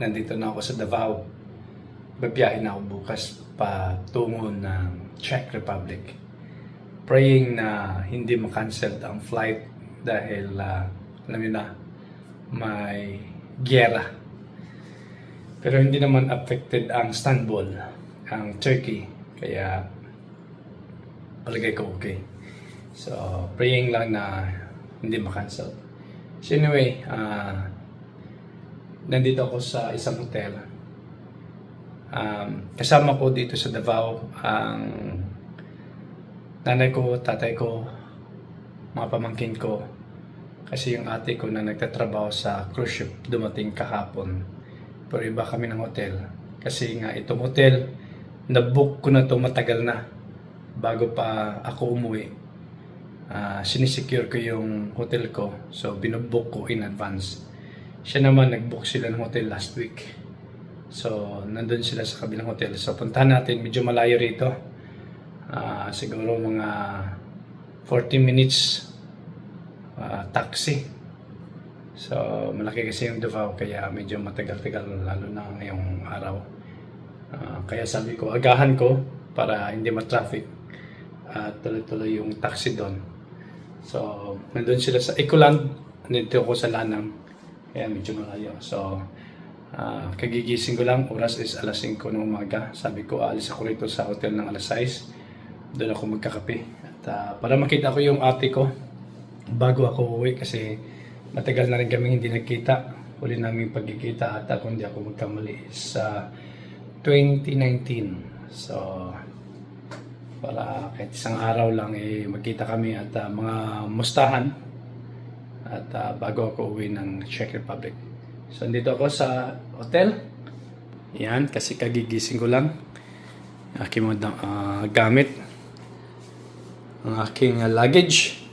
nandito na ako sa Davao. Babiyahin na ako bukas patungo ng Czech Republic. Praying na hindi ma-cancel ang flight dahil alam niyo na, may gyera. Pero hindi naman affected ang Istanbul, ang Turkey. Kaya palagay ko okay. So, praying lang na hindi ma-cancel. So anyway, nandito ako sa isang hotel. Kasama ko dito sa Davao ang nanay ko, tatay ko, mga pamangkin ko. Kasi yung ate ko na nagtatrabaho sa cruise ship dumating kahapon. Pero iba kami ng hotel. Kasi nga itong hotel, na-book ko na ito matagal na. Bago pa ako umuwi. Sinisecure ko yung hotel ko. So binubook ko in advance. Siya naman nag-book sila ng hotel last week. So nandun sila sa kabilang hotel. So puntahan natin, medyo malayo rito. Siguro mga 40 minutes taxi. So malaki kasi yung Davao kaya medyo matagal-tagal lalo na ngayong araw. Kaya sabi ko agahan ko para hindi ma-traffic at tuloy-tuloy yung taxi doon. So nandun sila sa Ecoland, nandito ako sa Lanang. Kaya medyo malayo. So, kagigising ko lang. Oras is alas 5 ng umaga. Sabi ko, aalis ako rito sa hotel ng alas 6. Doon ako magkakape. At para makita ko yung ate ko bago ako uwi kasi matagal na rin kami hindi nagkita. Huli namin pagkikita at kung hindi ako magkamali sa 2019. So, para kahit isang araw lang magkita kami at mga mustahan. At bago ako uwi ng Czech Republic. So, dito ako sa hotel. Yan, kasi kagigising ko lang. Aking mga gamit. Ang aking luggage.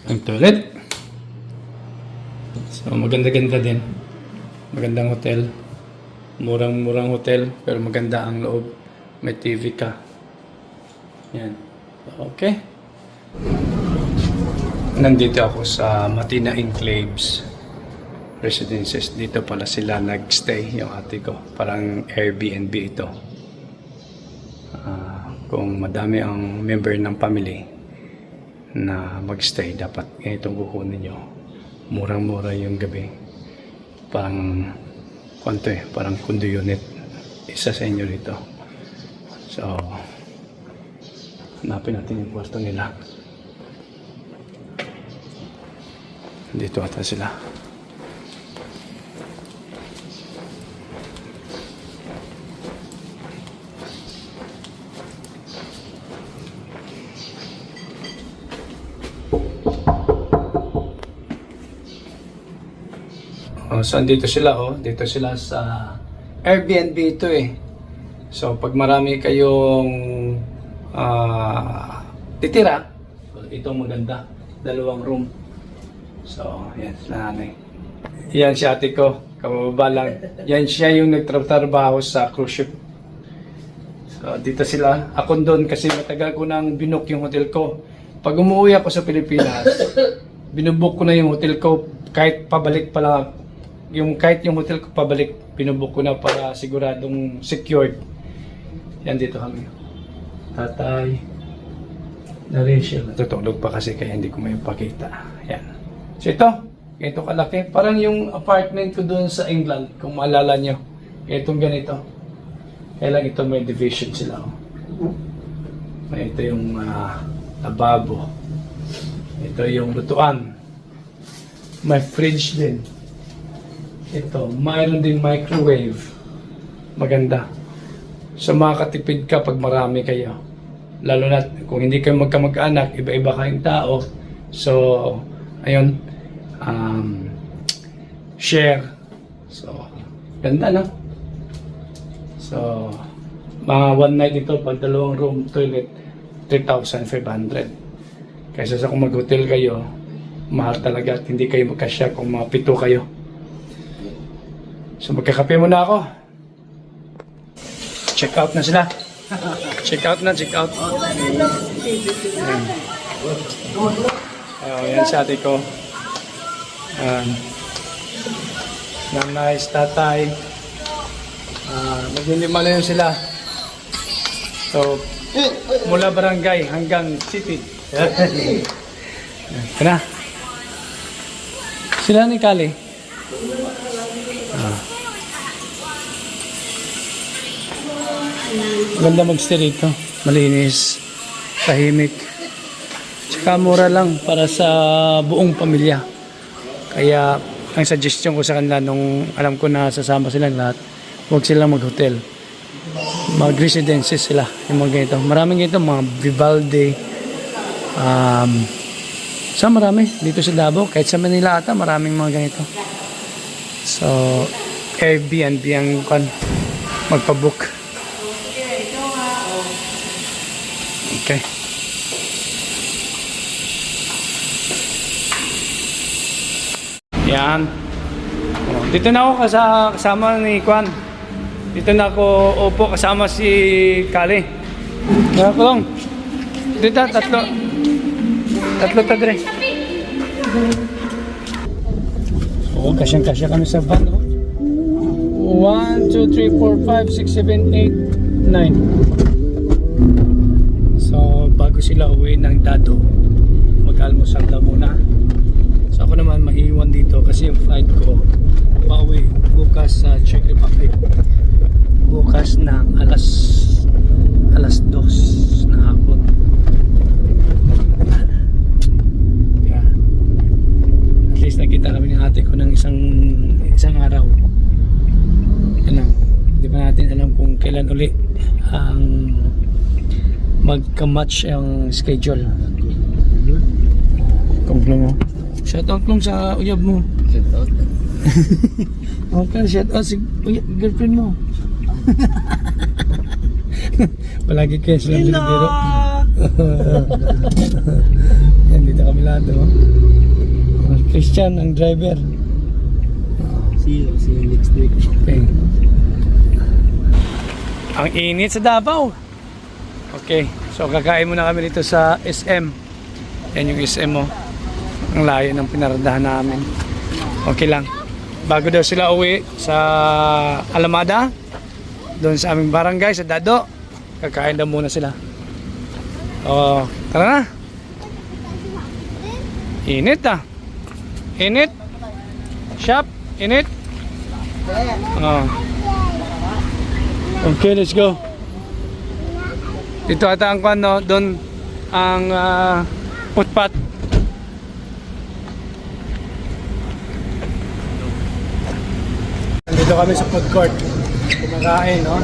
Ang toilet. So, maganda-ganda din. Magandang hotel. Murang-murang hotel. Pero maganda ang loob. May TV ka. Yan. Okay. Nandito ako sa Matina Enclaves Residences. Dito pala sila nagstay, yung ate ko. Parang Airbnb ito. Kung madami ang member ng family na magstay, dapat ganitong kukunin nyo. Murang-mura yung gabi. Parang, parang condo unit. Isa sa inyo dito. So, hanapin natin yung kwarto nila. Dito ata sila. So andito sila dito sila sa Airbnb ito eh. So pag marami kayong titira, ito maganda, 2 room. So, yan, sila nanay. Yan si ate ko, kababa lang. Yan siya yung nagtrabaho sa cruise ship. So, dito sila. Ako doon kasi matagal ko nang binook yung hotel ko. Pag umuwi ako sa Pilipinas, binubook ko na yung hotel ko kahit pabalik pala. Kahit yung hotel ko pabalik, binubook ko na para siguradong secured. Yan dito kami. Tatay. Na Rachel. Natutulog pa kasi kaya hindi ko may pakita. Yan. So ito kalaki. Parang yung apartment ko doon sa England, kung maalala nyo. Itong ganito. Kaya lang ito may division sila. May ito yung lababo. Ito yung lutuan. May fridge din. Ito, mayroon din microwave. Maganda. So makakatipid ka pag marami kayo. Lalo na kung hindi kayo magkamag-anak, iba-iba kayong tao. So, ayun. Share. So, ganda no? So, mga one night ito, pag 2 room toilet, 3,500. Kaysa sa kung mag-hotel kayo, mahal talaga at hindi kayo magkasya kung mga 7 kayo. So, magkakape muna ako. Check out na sila. Check out na, check out. Yan si ate ko. nanay, tatay. Maglilima na yun sila. So, mula barangay hanggang city. Tara. Sila ni Kali. Ganda mag-stay rito. Malinis. Tahimik. Tsaka mura lang para sa buong pamilya. Kaya ang suggestion ko sa kanila nung alam ko na sasama silang lahat, huwag silang mag-hotel. Mag-residences sila. Yung mga ganito. Maraming ganito. Mga Vivaldi. Sa marami. Dito sa Davao. Kahit sa Manila ata, maraming mga ganito. So, Airbnb ang magpabook. Okay. Yan. Dito na ako kasama ni Kwan. Dito na ako upo kasama si Kali. Kaya ko lang. Dito, tatlo. Tatlo tadre. Oo, kasyang-kasya kami sa van. 1, 2, 3, 4, 5, 6, 7, 8, 9. So, bago sila uwi ng Dado, mag-almusal na muna. So, ako naman maiiwan dito kasi yung flight ko pauwi bukas sa Czech Republic. Bukas ng alas 2 na hapon. Yeah. At least nakita kami ng ate ko ng isang araw. Yan lang. Hindi pa natin alam kung kailan uli ang magka-match ang schedule. Kung mo. Shoutout lang sa uyab mo. Shoutout. Okay, shoutout sa girlfriend mo. Palagi kayo sila binibiro. Yan, dito kami lahat. Christian, ang driver. See you next week. Okay. Ang init sa Davao. Okay, so kakain muna kami dito sa SM. Yan yung SM mo. Ang layo ng pinaradahan namin. Okay lang. Bago daw sila uwi sa Alamada, doon sa aming barangay, sa Dado, kakain daw muna sila. Oh, tara na. Init ah. Init. Shop, init. Oh. Okay, let's go. Dito ata ang no, doon ang footpath. Dito kami sa food court. Kumakain, no?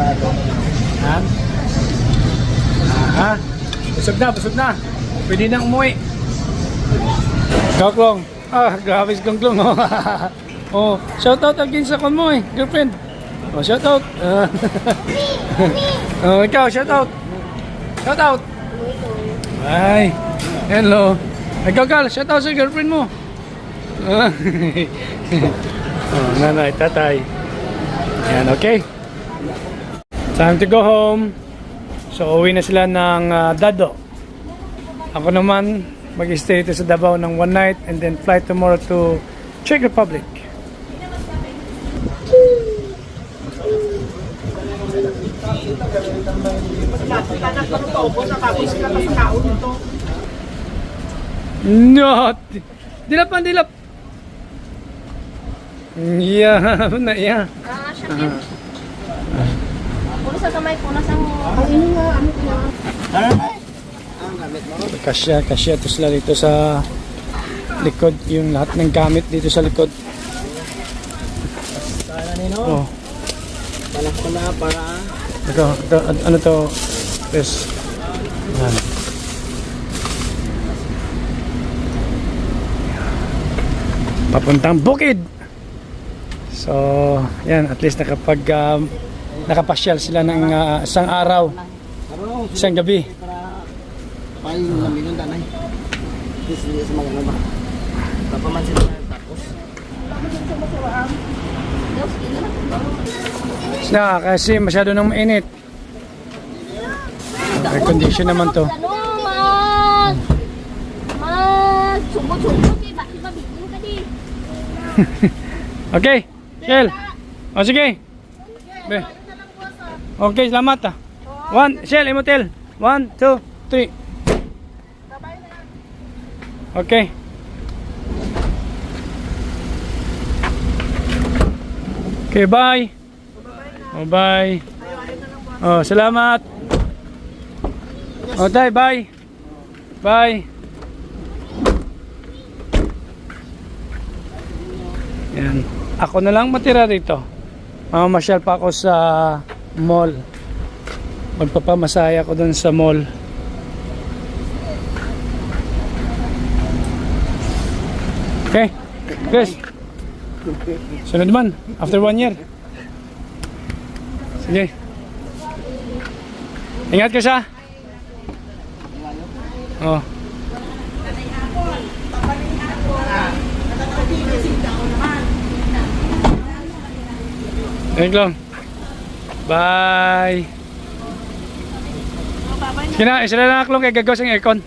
Ha? Busog na. Pwede nang umuwi. Kaklong. Grabe si Kaklong. Oh, shout out again sa kon mo girlfriend. Oh, shout out. Oh, ikaw, shout out. Shout out. Ay, hello. Ikaw, Kal, shout out sa girlfriend mo. Oh, nanay, tatay. Yan, okay. Time to go home. So, uwi na sila ng Dado. Ako naman, mag-stay dito sa Davao ng 1 night and then fly tomorrow to Czech Republic. No, dilap. Yeah, na yeah. Syakit. Puno sa kamay, puno sa mo. Kasya to sila dito sa likod, yung lahat ng gamit dito sa likod. Sana nino. Oh. Balak ko na para Ito, ano to? Yes. Yan. Papuntang bukid. So, yan, at least nakapasyal sila ng isang araw, isang gabi. para paling na minun danay. Hindi sa mga ba. Papaman sila tapos. Kasi masyado nang mainit. Air condition naman to. Sumot-sumot eh, bakit mabigyan ka di? Okay, Shell. O sige. Be. Okay, salamat ah. Shell, Imotel. 1, 2, 3. Okay. Okay, bye. Oh, bye. Oh, salamat. Oh, tay, bye. Bye. Yan. Ako na lang matira dito. Mamamasyal pa ako sa mall. Magpapamasaya ako dun sa mall. Okay. Chris. Sunod man. After 1 year. Sige. Ingat ka siya. Oh. Thank you. Bye. Sige na, isa na lang aklong kay gagawin sa aircon.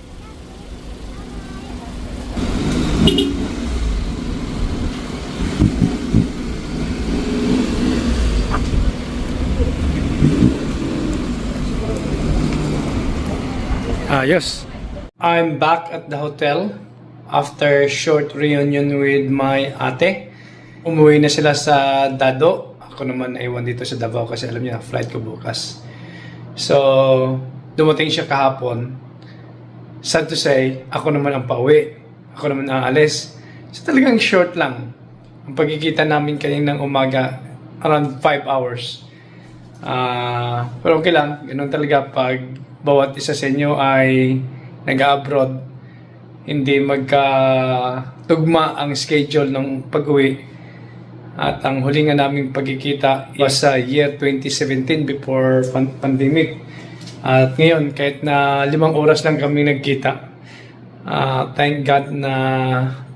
Yes. I'm back at the hotel after short reunion with my ate. Umuwi na sila sa Dado. Ako naman naiwan dito sa Davao kasi alam niyo na flight ko bukas. So, dumating siya kahapon. Sad to say, ako naman ang pauwi. Ako naman ang aalis. So talagang short lang. Ang pagkikita namin kaninang umaga, around 5 hours. Pero okay lang. Ganun talaga pag bawat isa sa inyo ay nag-abroad. Hindi magkatugma ang schedule ng pag-uwi. At ang huli nga naming pagkikita was sa year 2017 before pandemic. At ngayon, kahit na 5 oras lang kami nagkita, thank God na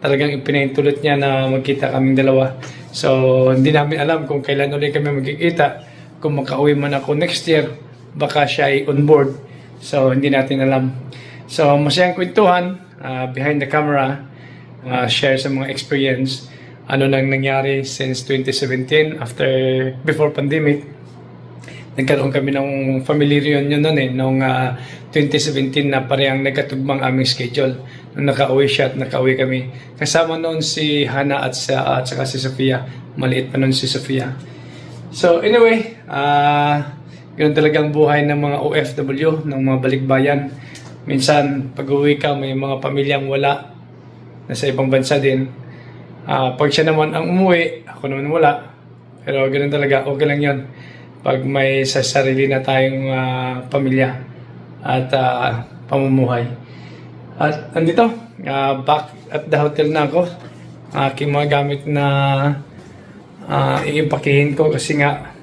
talagang ipinaintulot niya na magkita kaming dalawa. So, hindi namin alam kung kailan ulit kami magkikita. Kung makauwi man ako next year, baka siya ay on board. So, hindi natin alam. So, masayang kwentuhan behind the camera, share sa mga experience. Ano nang nangyari since 2017 before pandemic. Nagkaroon kami ng family reunion noon noong 2017 na parehang nagkatugmang aming schedule. Nung nakauwi siya at nakauwi kami. Kasama noon si Hana at saka si Sofia. Maliit pa noon si Sofia. So anyway, ganun talagang buhay ng mga OFW, ng mga balikbayan. Minsan pag uwi ka may mga pamilyang wala, nasa ibang bansa din. Pag siya naman ang umuwi, ako naman wala. Pero ganun talaga, okay lang yun. Pag may sarili na tayong pamilya at pamumuhay. At andito, back at the hotel na ako. Aking mga gamit na iimpakihin ko kasi nga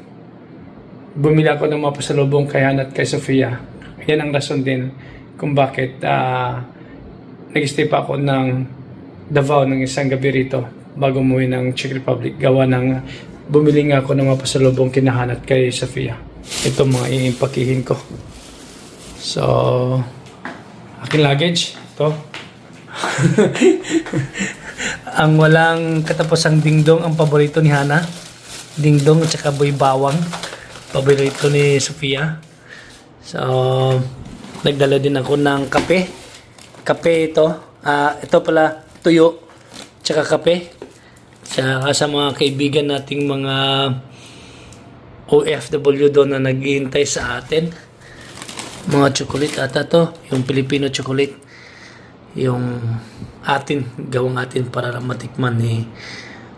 bumili ako ng mga pasalubong kay Hana at kay Sofia. Yan ang rason din kung bakit nag-stay pa ako ng Davao ng isang gabi rito bago umuwi ng Czech Republic. Gawa ng bumili nga ako ng mga pasalubong kina Hana at kay Sofia. Ito mga iimpakihin ko. So, aking luggage. Ito. Ang walang katapusang dingdong ang paborito ni Hana. Dingdong at saka boy bawang. Paborito ni Sofia. So, nagdala din ako ng kape. Kape ito. Ito pala, tuyo. Tsaka kape. Sa mga kaibigan nating mga OFW doon na naghihintay sa atin. Mga chocolate ata to. Yung Filipino chocolate. Yung atin, gawang atin para matikman ni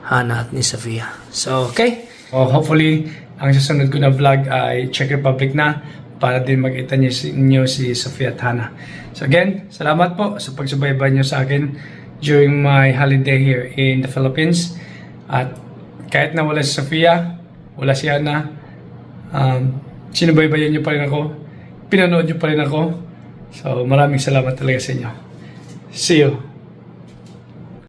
Hana at ni Sofia. So, okay. Hopefully, ang susunod ko na vlog ay Czech Republic na para din makita niyo si Sofia at Hana. So again, salamat po sa pagsubaybay niyo sa akin during my holiday here in the Philippines. At kahit na wala si Sofia, wala si Hana, sinubaybayan niyo pa rin ako, pinanood niyo pa rin ako. So maraming salamat talaga sa inyo. See you.